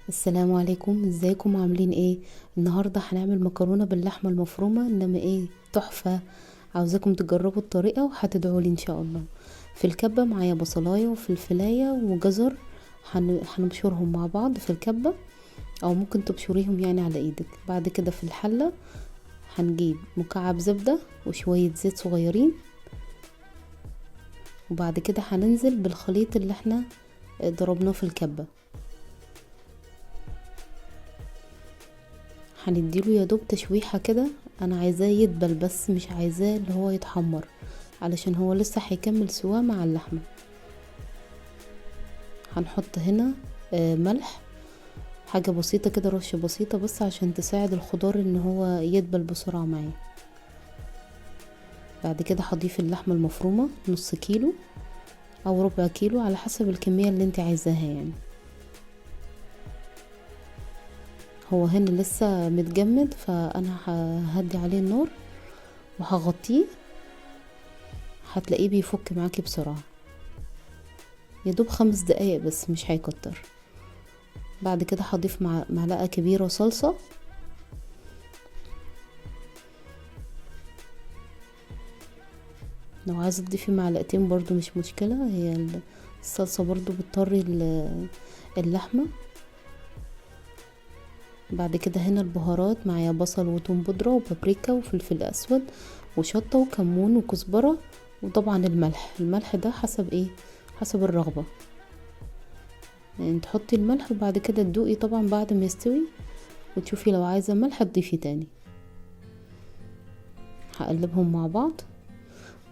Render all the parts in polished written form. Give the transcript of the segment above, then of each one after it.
السلام عليكم، ازيكم عاملين ايه؟ النهارده هنعمل مكرونه باللحمه المفرومه، انما ايه تحفه. عاوزاكم تجربوا الطريقه وهتدعولي ان شاء الله. في الكبه معايا بصلايه وفلفلايه وجزر. هنبشرهم مع بعض في الكبه، او ممكن تبشريهم يعني على ايدك. بعد كده في الحله هنجيب مكعب زبده وشويه زيت صغيرين، وبعد كده هننزل بالخليط اللي احنا ضربناه في الكبه. هنديله يا دوب تشويحة كده. انا عايزاه يدبل بس مش عايزاه اللي هو يتحمر، علشان هو لسه هيكمل سواه مع اللحمة. هنحط هنا ملح، حاجة بسيطة كده، رشة بسيطة بس عشان تساعد الخضار ان هو يدبل بسرعة معايا. بعد كده هضيف اللحمة المفرومة نص كيلو او ربع كيلو على حسب الكمية اللي انت عايزاها يعني. هو هنا لسه متجمد، فانا ههدي عليه النار وهغطيه. هتلاقيه بيفك معاكي بسرعة، يا دوب 5 دقايق بس مش هيكتر. بعد كده هضيف معلقة كبيرة صلصة. لو عايزة تضيفي معلقتين برضو مش مشكلة، هي الصلصة برضو بتطري اللحمة. بعد كده هنا البهارات معايا بصل وتوم بودرة وبابريكا وفلفل اسود وشطة وكمون وكزبرة، وطبعا الملح ده حسب ايه، حسب الرغبة. يعني تحطي الملح وبعد كده تدوقي طبعا بعد ما يستوي، وتشوفي لو عايزة ملح تضيفي تاني. هقلبهم مع بعض.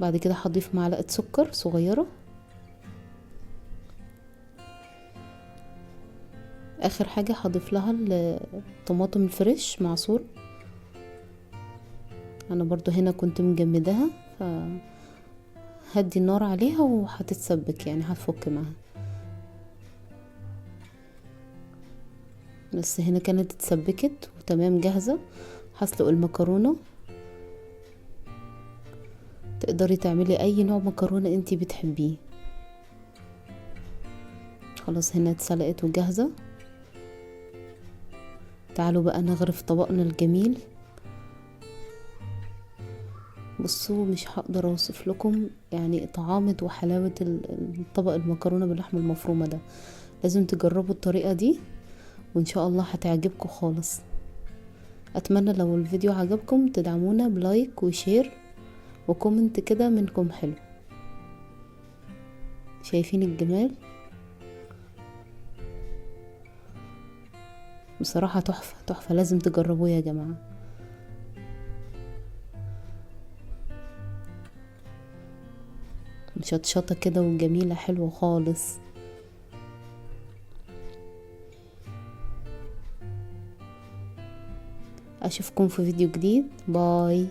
بعد كده هضيف معلقة سكر صغيرة. اخر حاجة هضيف لها الطماطم الفريش معصور. انا برضو هنا كنت مجمدها، فهدي النار عليها وهتتسبك يعني هتفك معاها. بس هنا كانت اتسبكت وتمام جاهزة. هسلق المكرونة. تقدري تعملي اي نوع مكرونة انتي بتحبيه. خلاص هنا اتسلقت وجاهزة. تعالوا بقى نغرف طبقنا الجميل. بصوا مش هقدر اوصف لكم يعني طعامة وحلاوة الطبق المكرونة باللحمة المفرومة ده. لازم تجربوا الطريقة دي وان شاء الله هتعجبكم خالص. اتمنى لو الفيديو عجبكم تدعمونا بلايك وشير وكومنت كده منكم حلو. شايفين الجمال؟ بصراحة تحفة تحفة، لازم تجربوه يا جماعة. مشطشطة كده وجميلة حلوة خالص. اشوفكم في فيديو جديد. باي.